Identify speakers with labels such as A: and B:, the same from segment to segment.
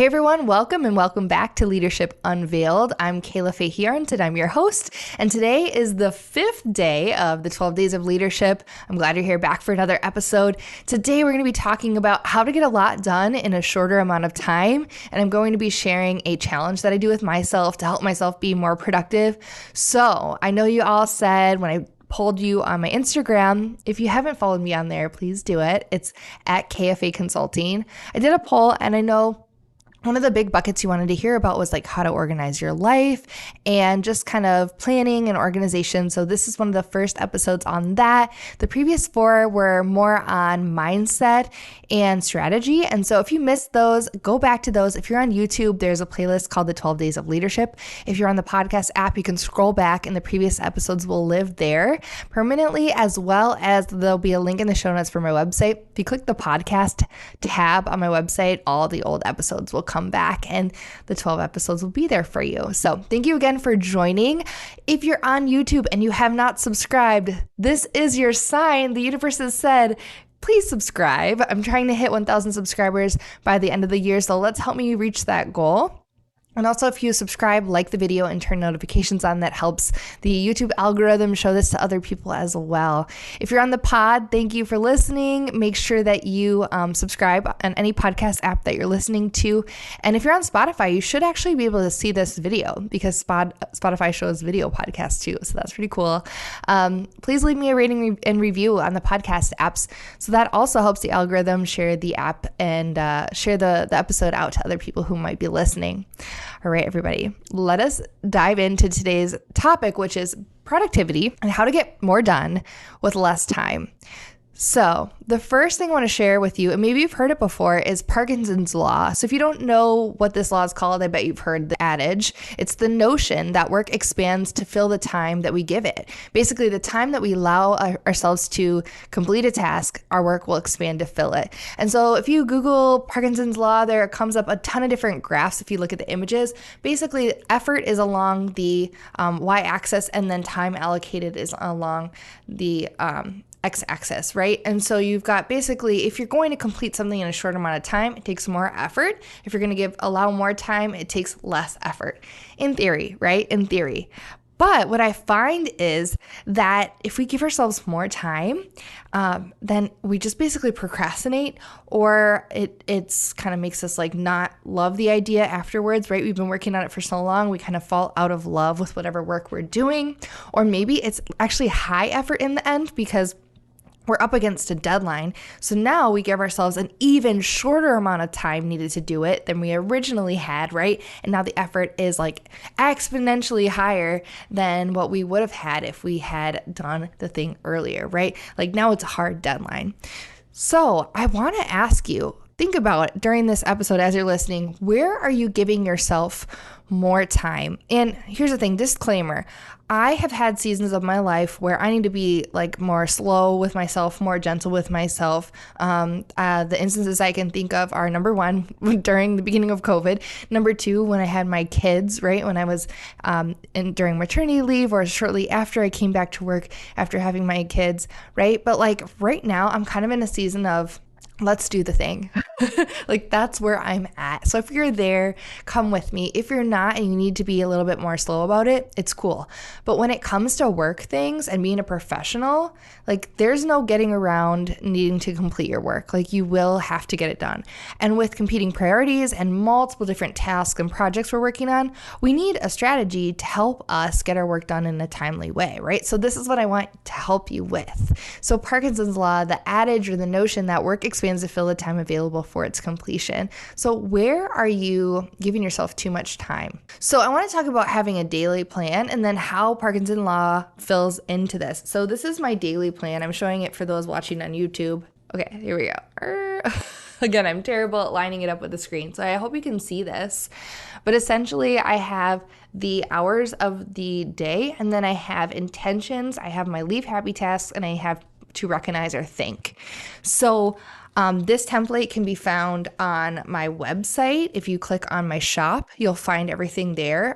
A: Hey everyone, welcome and welcome back to Leadership Unveiled. I'm Kayla Fahey-Ahrndt and I'm your host. And today is the 5th day of the 12 Days of Leadership. I'm glad you're here back for another episode. Today we're going to be talking about how to get a lot done in a shorter amount of time. And I'm going to be sharing a challenge that I do with myself to help myself be more productive. So I know you all said when I polled you on my Instagram. If you haven't followed me on there, please do it. It's at KFA Consulting. I did a poll and I know one of the big buckets you wanted to hear about was like how to organize your life and just kind of planning and organization. So this is one of the first episodes on that. The previous 4 were more on mindset and strategy. And so if you missed those, go back to those. If you're on YouTube, there's a playlist called the 12 Days of Leadership. If you're on the podcast app, you can scroll back and the previous episodes will live there permanently, as well as there'll be a link in the show notes for my website. If you click the podcast tab on my website, all the old episodes will come back and the 12 episodes will be there for you. So thank you again for joining. If you're on YouTube and you have not subscribed, this is your sign. The universe has said, please subscribe. I'm trying to hit 1,000 subscribers by the end of the year. So let's help me reach that goal. And also, if you subscribe, like the video, and turn notifications on, that helps the YouTube algorithm show this to other people as well. If you're on the pod, thank you for listening. Make sure that you subscribe on any podcast app that you're listening to. And if you're on Spotify, you should actually be able to see this video because Spotify shows video podcasts too. So that's pretty cool. Please leave me a rating and review on the podcast apps. So that also helps the algorithm share the app and share the episode out to other people who might be listening. All right, everybody, let us dive into today's topic, which is productivity and how to get more done with less time. So the first thing I want to share with you, and maybe you've heard it before, is Parkinson's law. So if you don't know what this law is called, I bet you've heard the adage. It's the notion that work expands to fill the time that we give it. Basically, the time that we allow ourselves to complete a task, our work will expand to fill it. And so if you Google Parkinson's law, there comes up a ton of different graphs if you look at the images. Basically, effort is along the y-axis and then time allocated is along the x-axis, right? And so you've got basically, if you're going to complete something in a short amount of time, it takes more effort. If you're going to allow more time, it takes less effort. In theory, right? In theory. But what I find is that if we give ourselves more time, then we just basically procrastinate, or it's kind of makes us like not love the idea afterwards, right? We've been working on it for so long, we kind of fall out of love with whatever work we're doing. Or maybe it's actually high effort in the end because we're up against a deadline. So now we give ourselves an even shorter amount of time needed to do it than we originally had, right? And now the effort is like exponentially higher than what we would have had if we had done the thing earlier, right? Like now it's a hard deadline. So I want to ask you, think about it during this episode as you're listening, where are you giving yourself more time? And here's the thing, disclaimer, I have had seasons of my life where I need to be like more slow with myself, more gentle with myself. The instances I can think of are number 1, during the beginning of COVID. Number 2, when I had my kids, right? When I was during maternity leave or shortly after I came back to work after having my kids, right? But like right now, I'm kind of in a season of let's do the thing. Like that's where I'm at. So if you're there, come with me. If you're not and you need to be a little bit more slow about it, it's cool. But when it comes to work things and being a professional, like there's no getting around needing to complete your work. Like you will have to get it done. And with competing priorities and multiple different tasks and projects we're working on, we need a strategy to help us get our work done in a timely way, right? So this is what I want to help you with. So Parkinson's law, the adage or the notion that work expands to fill the time available for its completion. So where are you giving yourself too much time? So I want to talk about having a daily plan and then how Parkinson's law fills into this. So this is my daily plan. I'm showing it for those watching on YouTube. Okay, here we go. Again, I'm terrible at lining it up with the screen, so I hope you can see this. But essentially, I have the hours of the day, and then I have intentions, I have my leave happy tasks, and I have to recognize or thank. So this template can be found on my website. If you click on my shop, you'll find everything there.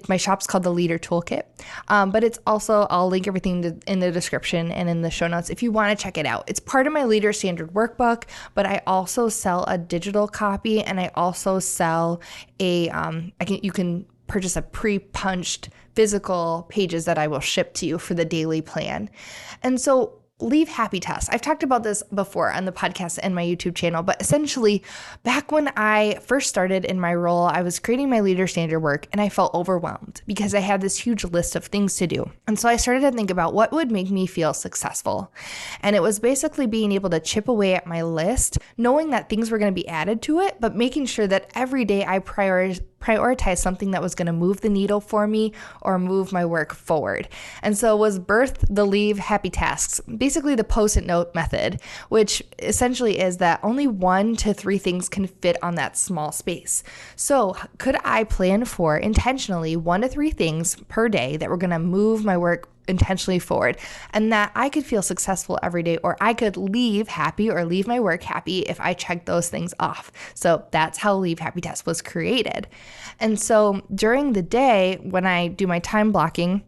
A: my shop's called the Leader Toolkit, but it's also, I'll link everything in the description and in the show notes if you want to check it out. It's part of my Leader Standard workbook, but I also sell a digital copy, and I also sell you can purchase a pre-punched physical pages that I will ship to you for the daily plan. And so leave happy tasks. I've talked about this before on the podcast and my YouTube channel, but essentially back when I first started in my role, I was creating my Leader Standard work and I felt overwhelmed because I had this huge list of things to do. And so I started to think about what would make me feel successful. And it was basically being able to chip away at my list, knowing that things were going to be added to it, but making sure that every day I prioritize something that was going to move the needle for me or move my work forward. And so it was birthed the Leave Happy Tasks, basically the post-it note method, which essentially is that only 1 to 3 things can fit on that small space. So could I plan for intentionally 1 to 3 things per day that were going to move my work intentionally forward, and that I could feel successful every day, or I could leave happy or leave my work happy if I checked those things off. So that's how Leave Happy Task was created. And so during the day, when I do my time blocking,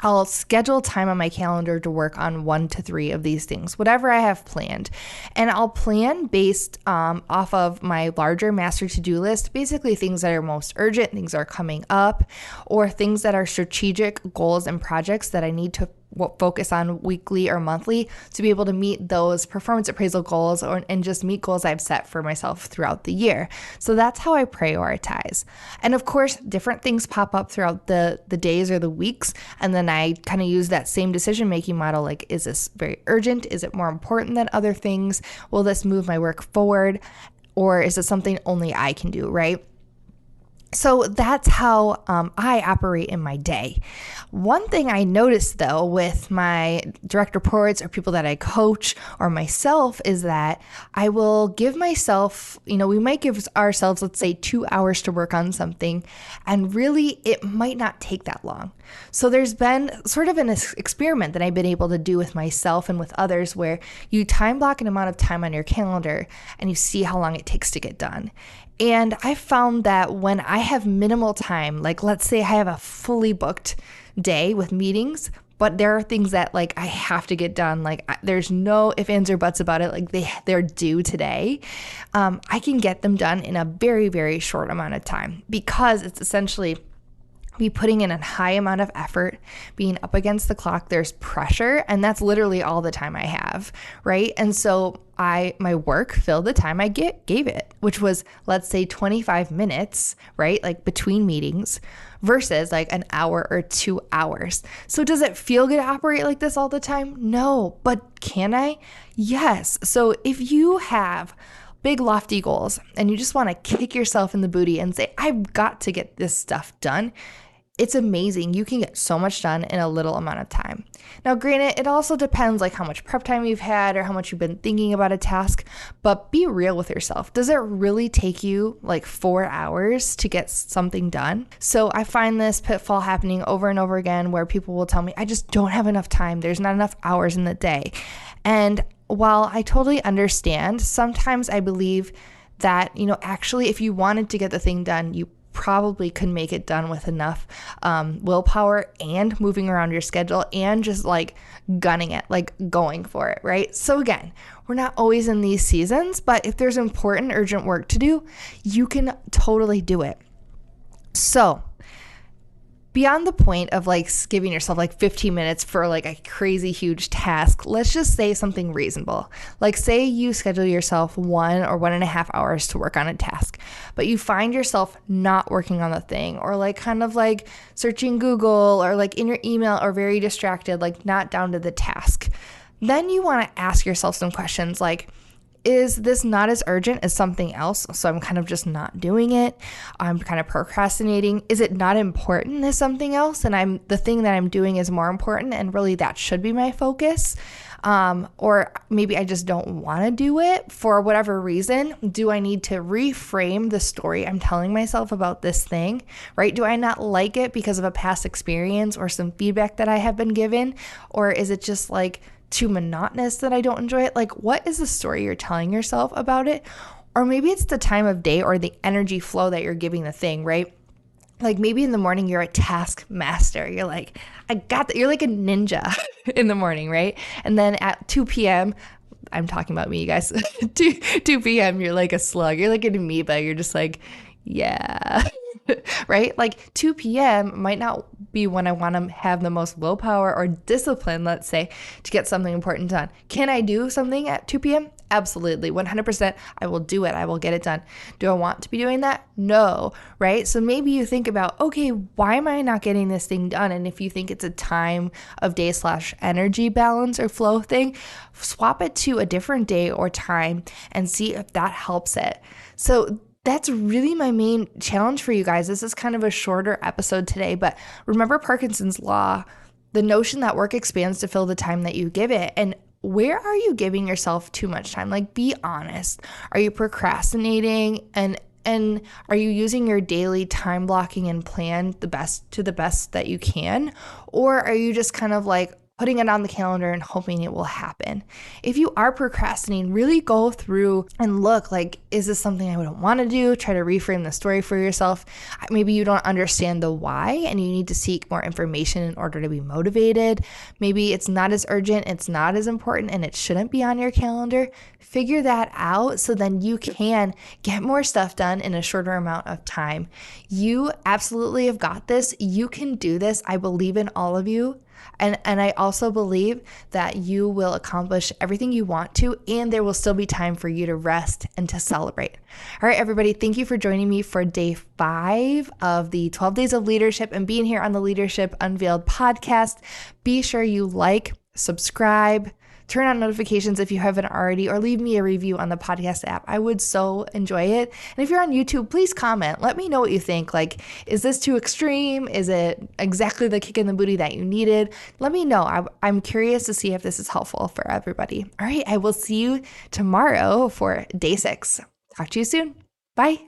A: I'll schedule time on my calendar to work on 1 to 3 of these things, whatever I have planned. And I'll plan based off of my larger master to-do list, basically things that are most urgent, things that are coming up, or things that are strategic goals and projects that I need to focus on weekly or monthly to be able to meet those performance appraisal goals and just meet goals I've set for myself throughout the year. So that's how I prioritize. And of course, different things pop up throughout the days or the weeks. And then I kind of use that same decision-making model. Like, is this very urgent? Is it more important than other things? Will this move my work forward? Or is it something only I can do, right? So that's how I operate in my day. One thing I noticed though with my direct reports or people that I coach or myself is that I will give myself, we might give ourselves, let's say 2 hours to work on something, and really it might not take that long. So there's been sort of an experiment that I've been able to do with myself and with others where you time block an amount of time on your calendar and you see how long it takes to get done. And I found that when I have minimal time, like let's say I have a fully booked day with meetings, but there are things that like I have to get done, like there's no ifs, ands, or buts about it, like they're due today, I can get them done in a very, very short amount of time because it's essentially be putting in a high amount of effort, being up against the clock, there's pressure, and that's literally all the time I have, right? And so my work filled the time I gave it, which was, let's say 25 minutes, right? Like between meetings versus like an hour or 2 hours. So does it feel good to operate like this all the time? No, but can I? Yes. So if you have big lofty goals and you just want to kick yourself in the booty and say, I've got to get this stuff done, it's amazing. You can get so much done in a little amount of time. Now, granted, it also depends like how much prep time you've had or how much you've been thinking about a task, but be real with yourself. Does it really take you like 4 hours to get something done? So I find this pitfall happening over and over again where people will tell me, I just don't have enough time. There's not enough hours in the day. And while I totally understand, sometimes I believe that, actually, if you wanted to get the thing done, you probably could make it done with enough willpower and moving around your schedule and just like gunning it, like going for it, right? So again, we're not always in these seasons, but if there's important, urgent work to do, you can totally do it. So beyond the point of like giving yourself like 15 minutes for like a crazy huge task, let's just say something reasonable. Like say you schedule yourself 1 or 1.5 hours to work on a task, but you find yourself not working on the thing or like kind of like searching Google or like in your email or very distracted, like not down to the task. Then you want to ask yourself some questions like, is this not as urgent as something else? So I'm kind of just not doing it. I'm kind of procrastinating. Is it not important as something else? And the thing that I'm doing is more important and really that should be my focus. Or maybe I just don't want to do it for whatever reason. Do I need to reframe the story I'm telling myself about this thing, right? Do I not like it because of a past experience or some feedback that I have been given? Or is it just like too monotonous that I don't enjoy it? Like, what is the story you're telling yourself about it? Or maybe it's the time of day or the energy flow that you're giving the thing, right? Like maybe in the morning you're a task master. You're like, I got that. You're like a ninja in the morning, right? And then at 2 p.m., I'm talking about me, you guys. 2 p.m., you're like a slug. You're like an amoeba. You're just like, yeah. Right? Like 2 p.m. might not be when I want to have the most willpower or discipline, let's say, to get something important done. Can I do something at 2 p.m.? Absolutely. 100%. I will do it. I will get it done. Do I want to be doing that? No. Right? So maybe you think about, okay, why am I not getting this thing done? And if you think it's a time of day/energy balance or flow thing, swap it to a different day or time and see if that helps it. So that's really my main challenge for you guys. This is kind of a shorter episode today, but remember Parkinson's law, the notion that work expands to fill the time that you give it. And where are you giving yourself too much time? Like, be honest. Are you procrastinating and are you using your daily time blocking and plan the best that you can? Or are you just kind of like putting it on the calendar and hoping it will happen? If you are procrastinating, really go through and look like, is this something I wouldn't want to do? Try to reframe the story for yourself. Maybe you don't understand the why and you need to seek more information in order to be motivated. Maybe it's not as urgent, it's not as important, and it shouldn't be on your calendar. Figure that out so then you can get more stuff done in a shorter amount of time. You absolutely have got this. You can do this. I believe in all of you. And I also believe that you will accomplish everything you want to, and there will still be time for you to rest and to celebrate. All right, everybody, thank you for joining me for day 5 of the 12 Days of Leadership and being here on the Leadership Unveiled podcast. Be sure you like, subscribe, turn on notifications if you haven't already, or leave me a review on the podcast app. I would so enjoy it. And if you're on YouTube, please comment. Let me know what you think. Like, is this too extreme? Is it exactly the kick in the booty that you needed? Let me know. I'm curious to see if this is helpful for everybody. All right, I will see you tomorrow for day 6. Talk to you soon. Bye.